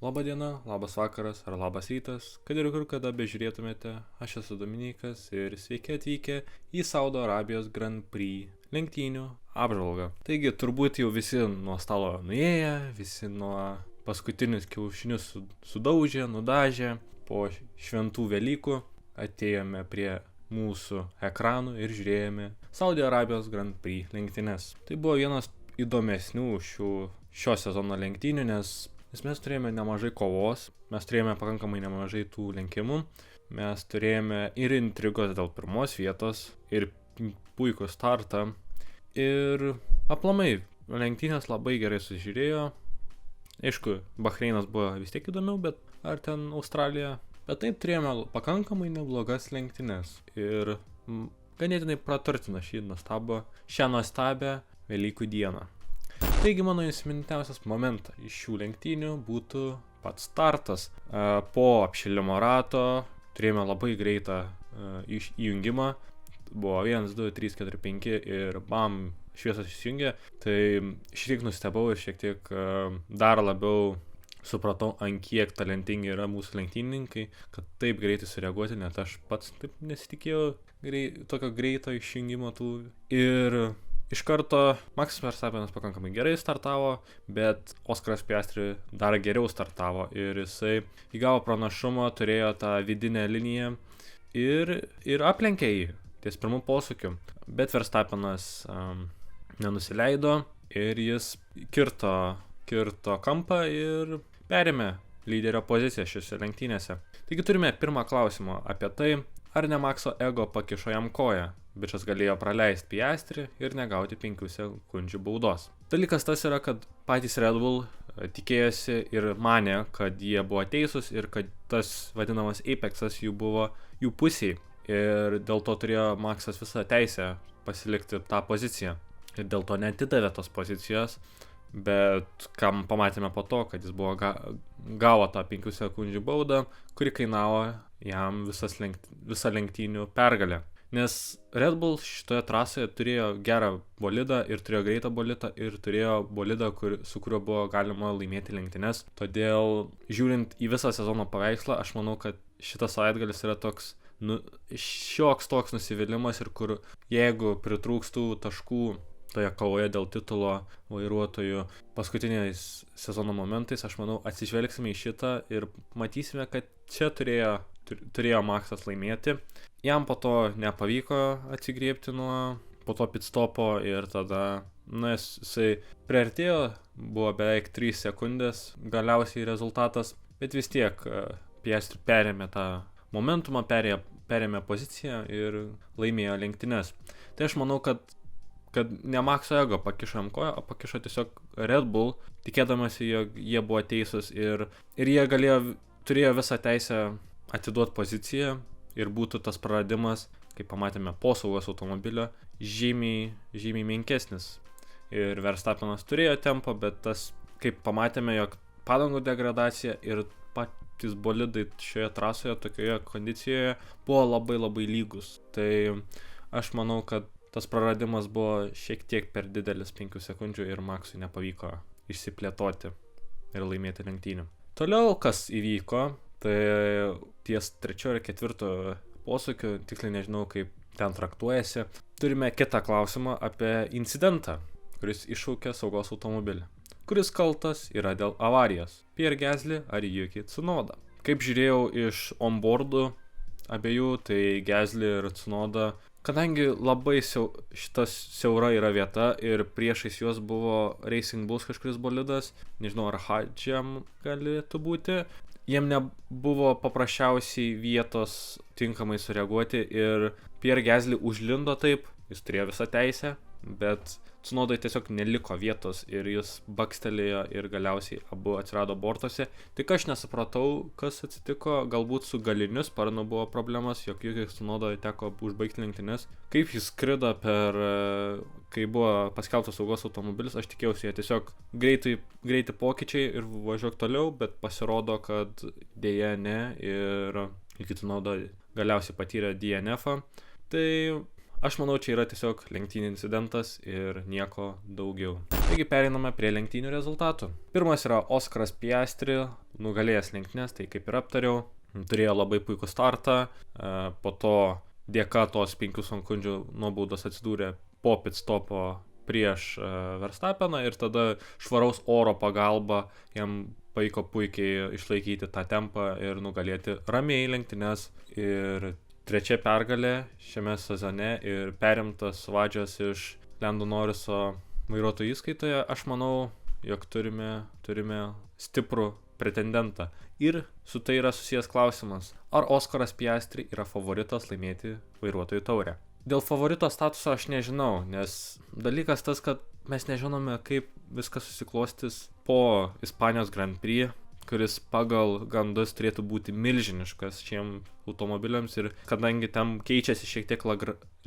Labą dieną, labas vakaras ar labas rytas, kad ir kur kada bežiūrėtumėte, aš esu Dominykas ir sveiki atvykę į Saudo Arabijos Grand Prix lenktynių apžvalgą. Taigi turbūt jau visi nuo stalo nuėję, visi nuo paskutinius kiaušinius sudaužė, nudažė, po šventų Velykų atėjome prie mūsų ekranų ir žiūrėjome Saudo Arabijos Grand Prix lenktynes. Tai buvo vienas įdomesnių šio sezono lenktynių, nes mes turėjome nemažai kovos, mes turėjome pakankamai nemažai tų lenkimų, mes turėjome ir intrigos dėl pirmos vietos, ir puikų startą, ir aplamai lenktynės labai gerai sužiūrėjo. Aišku, Bahreinas buvo vis tiek įdomiau, bet ar ten Australija, bet taip turėjome pakankamai neblogas lenktynės ir ganėtinai praturtino šią nuostabią Velykų dieną. Taigi mano įsimintiniausias momentas iš šių lenktynių būtų pats startas. Po apšilimo rato turėjome labai greitą įjungimą. Buvo 1, 2, 3, 4, 5 ir bam, šviesos įsijungė. Tai šiek tiek nustebau ir šiek tiek dar labiau supratau, ant kiek talentingi yra mūsų lenktynininkai, kad taip greitai sureaguoti, net aš pats taip nesitikėjau tokio greito išjungimo tų. Ir iš karto Maxas Verstappenas pakankamai gerai startavo, bet Oskaras Piastri dar geriau startavo ir jisai įgavo pranašumą, turėjo tą vidinę liniją ir aplenkė jį ties pirmų posūkių. Bet Verstappenas nenusileido ir jis kirto kampą ir perėmė lyderio poziciją šiose lenktynėse. Taigi turime pirmą klausimą apie tai, ar ne Maxo ego pakišo jam koją. Bičas galėjo praleisti Piastri ir negauti 5 sekundžių baudos. Dalykas tas yra, kad patys Red Bull tikėjosi ir manė, kad jie buvo teisūs ir kad tas vadinamas Apexas jų buvo jų pusėje. Ir dėl to turėjo Maxas visą teisę pasilikti tą poziciją. Ir dėl to neatidavė tos pozicijos, bet kam pamatėme po to, kad jis buvo gavo tą 5 sekundžių baudą, kuri kainavo jam visą lenktynių pergalę. Nes Red Bull šitoje trasoje turėjo gerą bolidą ir turėjo greitą bolidą ir turėjo bolidą, su kuriuo buvo galima laimėti lenktynes. Todėl, žiūrint į visą sezono paveikslą, aš manau, kad šitas savaitgalis yra toks šioks toks nusivylimas ir kur jeigu pritrūkstų taškų toje kovoje dėl titulo vairuotojų paskutiniais sezono momentais, aš manau, atsižvelgsime į šitą ir matysime, kad čia turėjo Maxas laimėti. Jam po to nepavyko atsigriebti po to pitstopo ir tada, jisai priartėjo, buvo beveik 3 sekundės galiausiai rezultatas, bet vis tiek Piastri perėmė tą momentumą, perėmė poziciją ir laimėjo lenktynes. Tai aš manau, kad ne Maxo ego pakišo jam koją, o pakišo tiesiog Red Bull, tikėdamasi, jog jie buvo teisūs ir jie turėjo visą teisę atiduoti poziciją ir būtų tas praradimas, kaip pamatėme po saugos automobilio, žymiai menkesnis. Ir Verstappenas turėjo tempo, bet tas, kaip pamatėme, jog padangų degradacija ir patys bolidai šioje trasoje, tokioje kondicijoje buvo labai lygus. Tai aš manau, kad tas praradimas buvo šiek tiek per didelis 5 sekundžių ir Maxui nepavyko išsiplėtoti ir laimėti lenktynių. Toliau, kas įvyko, tai ties 3 ir 4 posūkių, tiksliai nežinau, kaip ten traktuojasi, turime kitą klausimą apie incidentą, kuris iššaukė saugos automobilį. Kuris kaltas yra dėl avarijos? Pierre Gasly ar Yuki Tsunoda? Kaip žiūrėjau iš onboardų abiejų, tai Gasly ir Tsunoda, kadangi labai šitas siaura yra vieta ir priešais juos buvo Racing Bulls kažkuris bolidas, nežinau ar Hadžiam galėtų būti, jiem nebuvo paprasčiausiai vietos tinkamai sureaguoti ir Pierre Gasly užlindo taip, jis turėjo visą teisę, bet Tsunodai tiesiog neliko vietos ir jis bakstelėjo ir galiausiai abu atsirado bortuose. Tik aš nesupratau, kas atsitiko, galbūt su galiniu sparnu buvo problemas, jog Yuki Tsunodai teko užbaigti lenktynes. Kaip jis skrido kai buvo paskelbtas saugos automobilis, aš tikėjausi, jie tiesiog greiti pokyčiai ir važiuok toliau, bet pasirodo, kad dėja ne ir Yuki Tsunoda galiausiai patyrė DNF-ą. Tai Aš manau, čia yra tiesiog lenktynių incidentas ir nieko daugiau. Taigi pereiname prie lenktynių rezultatų. Pirmas yra Oskaras Piastri, nugalėjęs lenktynės, tai kaip ir aptariau, turėjo labai puikų startą, po to dėka tos 5 sekundžių nuobaudos atsidūrė po pit stopo prieš Verstappeną ir tada švaraus oro pagalba jam pavyko puikiai išlaikyti tą tempą ir nugalėti ramiai lenktynes. Ir trečia pergalė šiame sezone ir perimtas vadžias iš Lando Norriso vairuotojų įskaitoje. Aš manau, jog turime stiprų pretendentą. Ir su tai yra susijęs klausimas, ar Oskaras Piastri yra favoritas laimėti vairuotojų taurę. Dėl favorito statuso aš nežinau, nes dalykas tas, kad mes nežinome, kaip viskas susiklostys po Ispanijos Grand Prix, kuris pagal gandus turėtų būti milžiniškas šiem automobiliams ir kadangi tam keičiasi šiek tiek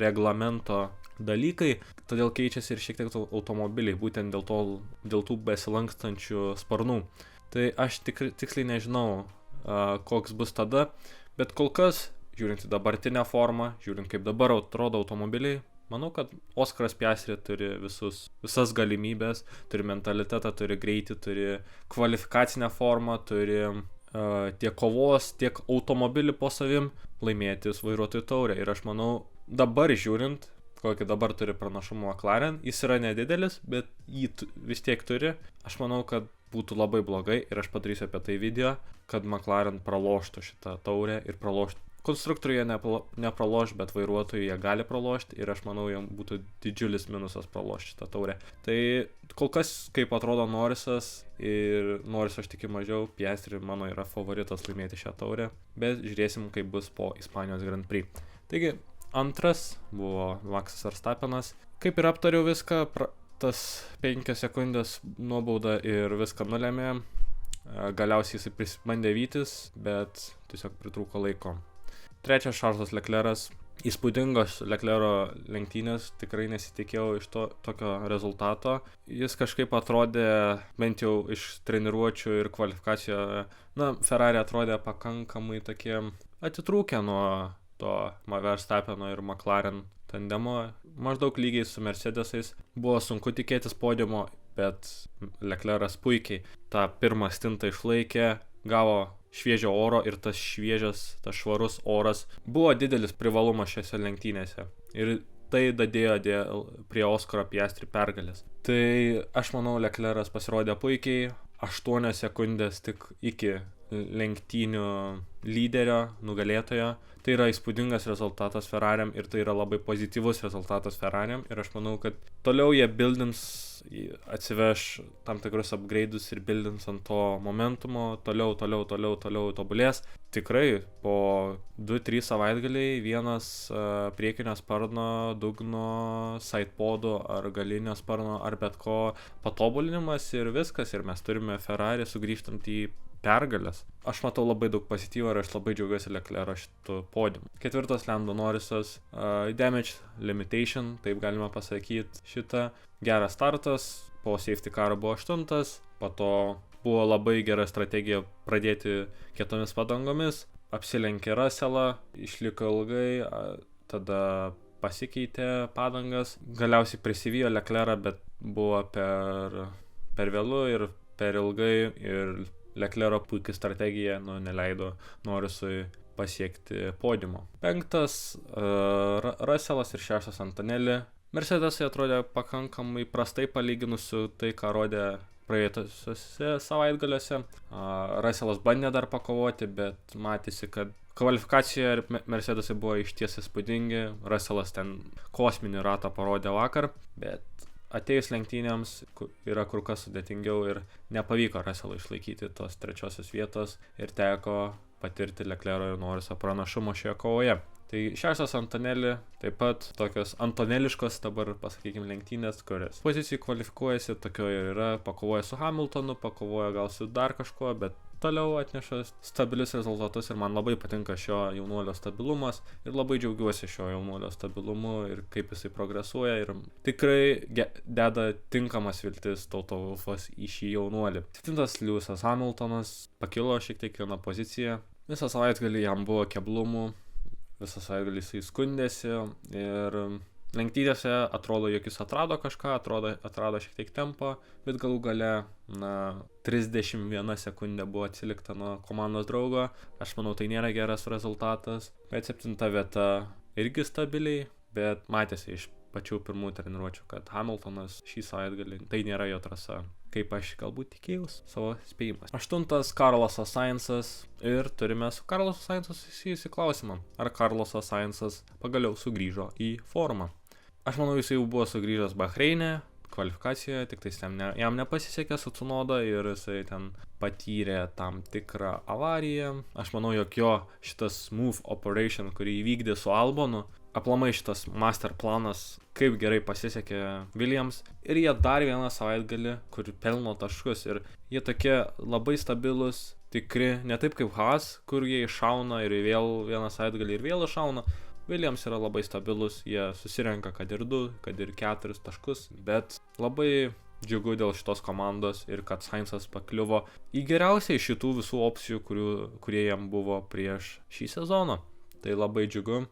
reglamento dalykai, todėl keičiasi ir šiek tiek automobiliai, būtent dėl tų besilankstančių sparnų. Tai aš tiksliai nežinau, koks bus tada, bet kol kas, žiūrint į dabartinę formą, žiūrint kaip dabar atrodo automobiliai, manau, kad Oskaras Piastri turi visas galimybės, turi mentalitetą, turi greitį, turi kvalifikacinę formą, turi tiek kovos, tiek automobilį po savim laimėtis vairuotojų taurę. Ir aš manau, dabar žiūrint, kokį dabar turi pranašumą McLaren, jis yra nedidelis, bet jį vis tiek turi. Aš manau, kad būtų labai blogai ir aš padarysiu apie tai video, kad McLaren praloštų šitą taurę ir praloštų. Konstruktoriai jie nepraloš, bet vairuotojai jie gali pralošti ir aš manau, jam būtų didžiulis minusas pralošti šitą taurę. Tai kol kas, kaip atrodo Norrisas ir Norris aš tikiu mažiau, Piastri mano yra favoritas laimėti šią taurę, bet žiūrėsim, kaip bus po Ispanijos Grand Prix. Taigi, antras buvo Maxas Verstappenas. Kaip ir aptariau viską, tas 5 sekundės nuobauda ir viską nulėmė. Galiausiai jisai prisibandė vytis, bet tiesiog pritrūko laiko. Trečias Charlesas Leclerc'as. Įspūdingos Leclerco lenktynės, tikrai nesitikėjau iš tokio rezultato. Jis kažkaip atrodė, bent jau iš treniruočių ir kvalifikacijoje, Ferrari atrodė pakankamai tokie atitrūkę nuo to Verstappeno ir McLaren tandemo, maždaug lygiai su Mercedesais. Buvo sunku tikėtis podiumo, bet Leclerc'as puikiai tą pirmą stintą išlaikė, gavo šviežio oro ir tas švarus oras buvo didelis privalumas šiose lenktynėse. Ir tai dadėjo prie Oskaro Piastri pergalės. Tai aš manau, Leclerc'as pasirodė puikiai, 8 sekundės tik iki lenktynių lyderio, nugalėtojo. Tai yra įspūdingas rezultatas Ferrariam ir tai yra labai pozityvus rezultatas Ferrariam ir aš manau, kad toliau jie atsiveš tam tikrus upgrade'us ir bildins ant to momentumo, toliau tobulės. Tikrai po 2-3 savaitgaliai vienas priekinio sparno, dugno, sidepodų ar galinio sparno ar bet ko patobulinimas ir viskas ir mes turime Ferrari sugrįžtant į pergalės. Aš matau labai daug pozityvo ir aš labai džiaugiuosi Leclerc'o šitų podiumų. Ketvirtas Lando Norrisas, damage limitation, taip galima pasakyti šitą. Geras startas, po safety caro buvo 8, po to buvo labai gera strategija pradėti kietomis padangomis, apsilenkė Russellą, išliko ilgai, tada pasikeitė padangas, galiausiai prisivijo Leclerc'ą, bet buvo per vėlu ir per ilgai ir Leclerc'o puikia strategija neleido Norrisui pasiekti podiumo. 5 Russellas ir 6 Antonelli. Mercedesai atrodė pakankamai prastai palyginus su tai, ką rodė praėjusiuose savaitgaliuose. Russellas bandė dar pakovoti, bet matėsi, kad kvalifikacijoje Mercedesai buvo išties įspūdingi. Russellas ten kosminį ratą parodė vakar, bet atėjus lenktynėms yra kur kas sudėtingiau ir nepavyko Russellui išlaikyti tos 3 vietos ir teko patirti Leclerc'o ir Norriso pranašumo šioje kovoje. Tai 6 Antonelli, taip pat tokios antoneliškos dabar, pasakykime, lenktynės, kurias pozicijai kvalifikuojasi, tokio ir yra, pakovoja su Hamiltonu, pakovoja gal su dar kažkuo, bet toliau atneša stabilius rezultatus ir man labai patinka šio jaunuolio stabilumas ir labai džiaugiuosi šio jaunuolio stabilumu ir kaip jisai progresuoja ir tikrai deda tinkamas viltis Toto Wolffas į šį jaunuolį. 7 Lewisas Hamiltonas pakilo šiek tiek vieną poziciją. Visą savaitgalį jam buvo keblumų, visą savaitgalį jisai skundėsi ir lenktynėse atrodo, jog jis atrado kažką, atrado šiek tiek tempo, bet galų gale, 31 sekundė buvo atsilikta nuo komandos draugo. Aš manau, tai nėra geras rezultatas, bet 7 vieta irgi stabiliai, bet matėsi iš pačių pirmų treniruočių, kad Hamiltonas šį savaitgalį tai nėra jo trasa, kaip aš galbūt tikėjaus savo spėjimas. 8. Carlosas Sainzas ir turime su Carlosu Sainzu susijusį klausimą. Ar Carlosas Sainzas pagaliau sugrįžo į formą? Aš manau, jis jau buvo sugrįžęs Bahreine, kvalifikacijoje, tik tai jam nepasisekė su Tsunoda ir jisai ten patyrė tam tikrą avariją. Aš manau, jog jo šitas smooth operation, kurį įvykdė su Albonu, aplamai šitas master planas, kaip gerai pasisekė Williams, ir jie dar vieną savaitgalį, kur pelno taškus, ir jie tokie labai stabilus, tikri, ne taip kaip Haas, kur jie iššauna ir vėl vieną savaitgalį ir vėl iššauna. Williams yra labai stabilus, jie susirenka kad ir 2, kad ir 4 taškus, bet labai džiugu dėl šitos komandos ir kad Sainzas pakliuvo į geriausiai šitų visų opcijų, kurie jam buvo prieš šį sezoną. Tai labai džiugu,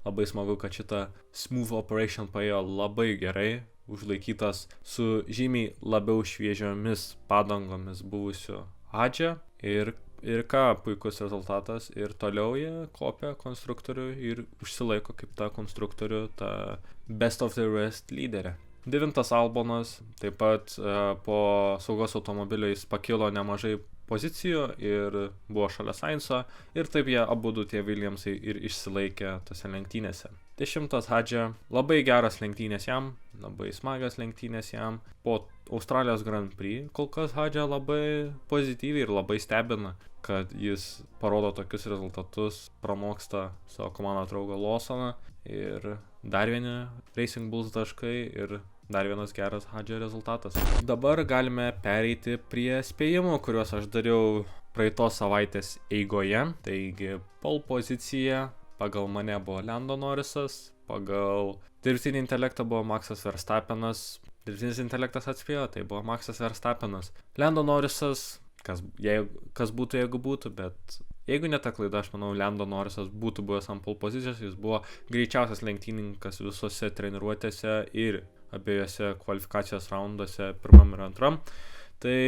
labai smagu, kad šita smooth operation paėjo labai gerai, užlaikytas su žymiai labiau šviežiomis padangomis buvusiu Hadže ir ką, puikus rezultatas, ir toliau jie kopia konstruktorių ir užsilaiko kaip ta konstruktorių, ta best of the rest lyderė. 9. Albonas, taip pat po saugos automobilio jis pakilo nemažai pozicijų ir buvo šalia Sainzo, ir taip jie abudu tie Williamsai ir išsilaikė tose lenktynėse. 10. Hadže, labai geras lenktynės jam, labai smagios lenktynės jam. Po Australijos Grand Prix kol kas Hadže labai pozityviai ir labai stebina, kad jis parodo tokius rezultatus, pramoksta savo komandos draugą Lawsoną, ir dar vieni Racing Bulls taškai ir dar vienas geras Hadže rezultatas. Dabar galime pereiti prie spėjimų, kuriuos aš dariau praeitos savaitės eigoje. Taigi, pole pozicija pagal mane buvo Lando Norrisas, pagal dirbtinį intelektą buvo Maxas Verstappenas, dirbtinis intelektas atspėjo, tai buvo Maxas Verstappenas. Lando Norrisas, kas būtų, jeigu būtų, bet jeigu ne ta klaida, aš manau, Lando Norrisas būtų buvęs ant pole pozicijos, jis buvo greičiausias lenktynininkas visose treniruotėse ir abiejose kvalifikacijos raunduose, 1 ir 2. Tai,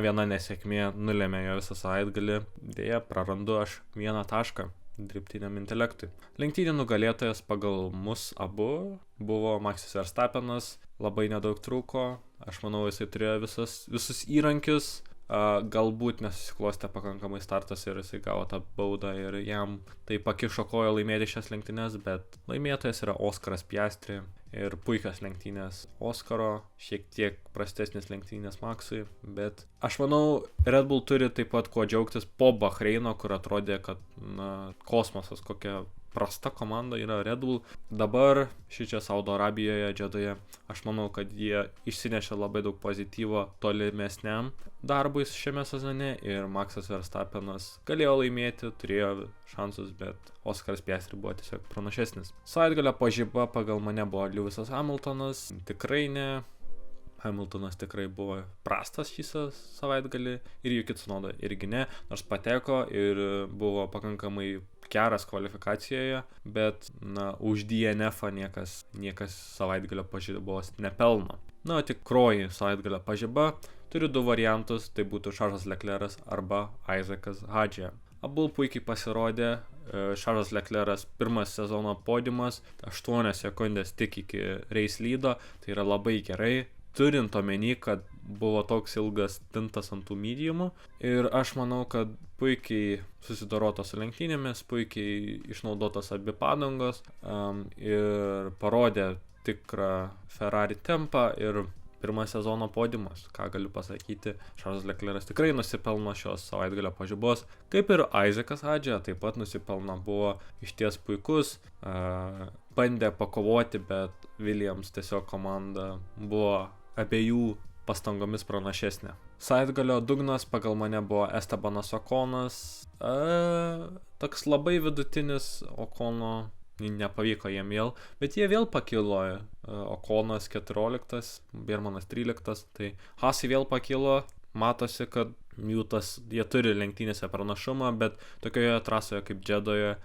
viena nesėkmė nulėmė jo visą savaitgalį. Deja, prarandu aš 1 tašką dirbtiniam intelektui. Lenktynių nugalėtojas pagal mus abu buvo Maxas Verstappenas, labai nedaug trūko. Aš manau, jisai turėjo visus įrankius. Galbūt nesusiklostė pakankamai startas ir jisai gavo tą baudą ir jam tai pakišo koją laimėti šias lenktynės, bet laimėtojas yra Oskaras Piastri ir puikios lenktynės Oskaro, šiek tiek prastesnės lenktynės Maxui, bet aš manau, Red Bull turi taip pat kuo džiaugtis po Bahreino, kur atrodė, kad kosmosas, kokia prasta komanda yra Red Bull. Dabar šičia Saudo Arabijoje, Džedoje, aš manau, kad jie išsinešė labai daug pozityvo tolimesniam darbui šiame sezone ir Maxas Verstappenas galėjo laimėti, turėjo šansus, bet Oskaras Piastri buvo tiesiog pranašesnis. Savaitgalio pažiba pagal mane buvo Lewisas Hamiltonas, tikrai ne. Hamiltonas tikrai buvo prastas šį savaitgalį ir Yuki Tsunoda irgi ne, nors pateko ir buvo pakankamai geras kvalifikacijoje, bet už DNF-ą niekas savaitgalio pažibos nepelno. Tikroji savaitgalio pažiba turi 2 variantus, tai būtų Charles Leclerc'as arba Isaacas Hadže. Abu puikiai pasirodė. Charles Leclerc'as pirmas sezono podiumas, 8 sekundės tik iki race leado, tai yra labai gerai, turint omeny, kad buvo toks ilgas stintas ant tų mediumų, ir aš manau, kad puikiai susidorota su lenktynėmis, puikiai išnaudotas abi padangos ir parodė tikrą Ferrari tempą ir pirmas sezono podiumas, ką galiu pasakyti. Charles Leclerc'as tikrai nusipelno šios savaitgalio pažibos, kaip ir Isaacas Hadže taip pat nusipelno, buvo išties puikus, bandė pakovoti, bet Williams tiesiog komanda buvo abiejų pastangomis pranašesnė. Savaitgalio dugnas pagal mane buvo Estebanas Okonas, toks labai vidutinis Okono, nepavyko jiem vėl, bet jie vėl pakilo, Okonas 14, Biermanas 13, tai Haasai vėl pakilo, matosi, kad jie turi lenktynėse pranašumą, bet tokioje trasoje kaip Džedoje,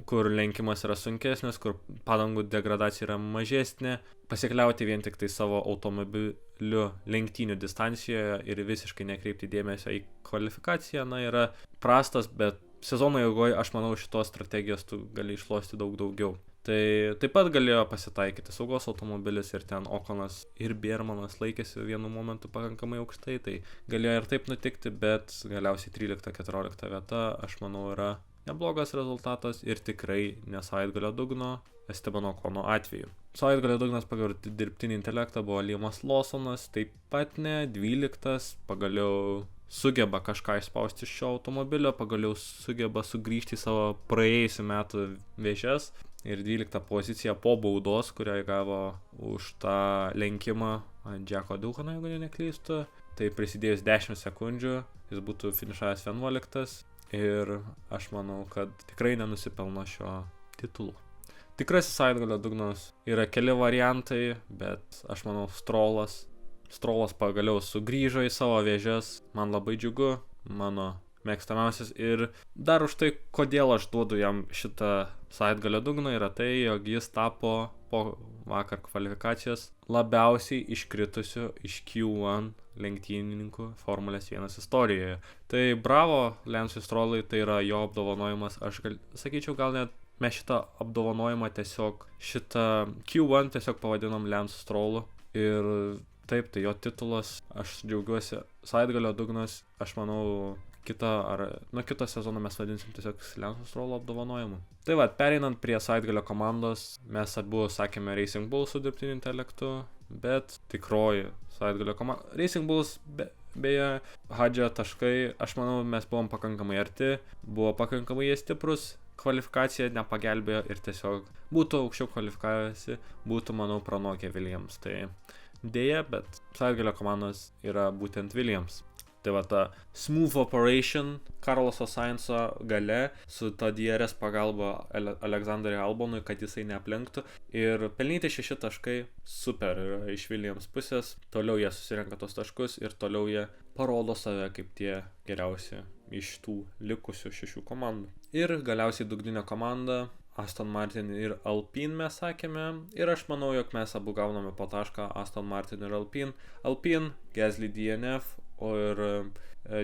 kur lenkimas yra sunkesnis, kur padangų degradacija yra mažesnė, pasikliauti vien tik tai savo automobiliu lenktynių distancijoje ir visiškai nekreipti dėmesio į kvalifikaciją, yra prastas, bet sezono eigoje, aš manau, šitos strategijos tu gali išlošti daug daugiau. Tai taip pat galėjo pasitaikyti saugos automobilis ir ten Okonas ir Biermanas laikėsi vienu momentu pakankamai aukštai, tai galėjo ir taip nutikti, bet galiausiai 13-14 vieta, aš manau, yra neblogas rezultatas ir tikrai ne savaitgalio dugno Esteban Okono atveju. Savaitgalio dugnas pagal dirbtinį intelektą buvo Liamas Lawsonas, taip pat ne, 12, pagaliau sugeba kažką išspausti iš šio automobilio, pagaliau sugeba sugrįžti į savo praėjusių metų vėžes. Ir 12 pozicija po baudos, kurią gavo už tą lenkimą ant Džeko Dūchano, jeigu neklystu. Tai prisidėjus 10 sekundžių, jis būtų finišavęs 11 ir aš manau, kad tikrai nenusipelno šio titulo. Tikrasis savaitgalio dugnas yra keli variantai, bet aš manau Strolas pagaliau sugrįžo į savo vėžes, man labai džiugu, mano mėgstamiausias ir dar už tai, kodėl aš duodu jam šitą savaitgalio dugną, yra tai, jog jis tapo po vakar kvalifikacijos labiausiai iškritusiu iš Q1 lenktynininkų Formulės 1 istorijoje. Tai bravo Lensui Strollui, tai yra jo apdovanojimas, aš sakyčiau, gal net mes šitą apdovanojimą šitą Q1 tiesiog pavadinom Lensu Strollu ir taip, tai jo titulas, aš džiaugiuosi, savaitgalio dugnas, aš manau, kito sezono mes vadinsim tiesiog Lenso Strollo apdovanojimu. Tai va, pereinant prie savaitgalio komandos, mes abu sakėme Racing Bull su dirbtiniu intelektu, bet tikroji savaitgalio komanda. Racing Bulls, beje, Hadžio taškai, aš manau, mes buvom pakankamai arti, buvo pakankamai jie stiprus, kvalifikacija nepagelbėjo ir tiesiog būtų aukščiau kvalifikavęsi, būtų, manau, pranokę Williams. Tai dėja, bet savaitgalio komandos yra būtent Williams. Tai va ta smooth operation Carloso Sainzo gale su ta DRS pagalba Aleksandrui Albonui, kad jisai neaplenktų ir pelnyti 6 taškai super iš Williams pusės, toliau jie susirenka tos taškus ir toliau jie parodo save kaip tie geriausi iš tų likusių 6 komandų. Ir galiausiai dugninė komanda Aston Martin ir Alpine mes sakėme ir aš manau, jog mes abu gauname po tašką Aston Martin ir Alpine. Alpine, Gasly DNF, o ir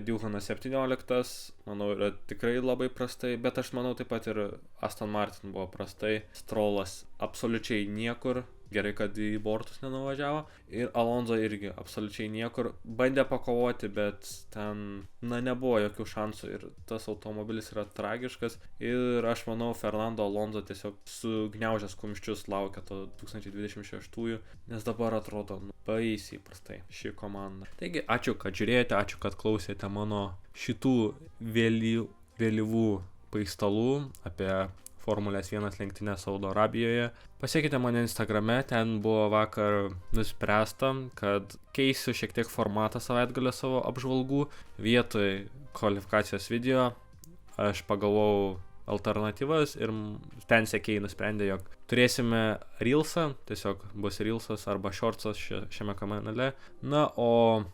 Dūchanas 17, manau, yra tikrai labai prastai, bet aš manau taip pat ir Aston Martin buvo prastai, Strollas absoliučiai niekur, gerai, kad į bortus nenuvažiavo, ir Alonso irgi absoliučiai niekur, bandė pakovoti, bet ten, nebuvo jokių šansų ir tas automobilis yra tragiškas ir aš manau, Fernando Alonso tiesiog sugniaužęs kumščius laukia to 2026, nes dabar atrodo baisiai prastai ši komanda. Taigi, ačiū, kad žiūrėjote, ačiū, kad klausėte mano šitų vėlyvų paistalų apie Formulės 1 lenktynę Saudo Arabijoje. Pasiekite mane Instagrame, ten buvo vakar nuspręsta, kad keisiu šiek tiek formatą savaitgalio savo apžvalgų. Vietoj kvalifikacijos video aš pagalvojau alternatyvas ir ten sekėjai nusprendė, jog turėsime Reelsą, tiesiog bus Reelsas arba Shortsas šiame kanale. Na, o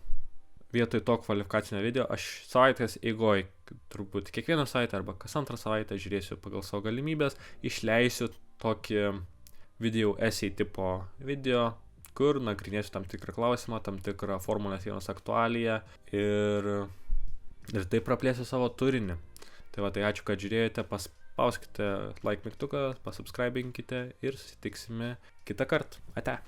vietoj to kvalifikacinio video aš savaitės eigoj, turbūt kiekvieną savaitę arba kas antrą savaitę žiūrėsiu pagal savo galimybės, išleisiu tokį video essay tipo video, kur nagrinėsiu tam tikrą klausimą, tam tikrą Formulės 1 aktualiją ir taip praplėsiu savo turinį. Tai va, tai ačiū, kad žiūrėjote, paspauskite like mygtuką, pasubscribinkite ir susitiksime kitą kartą. Ate.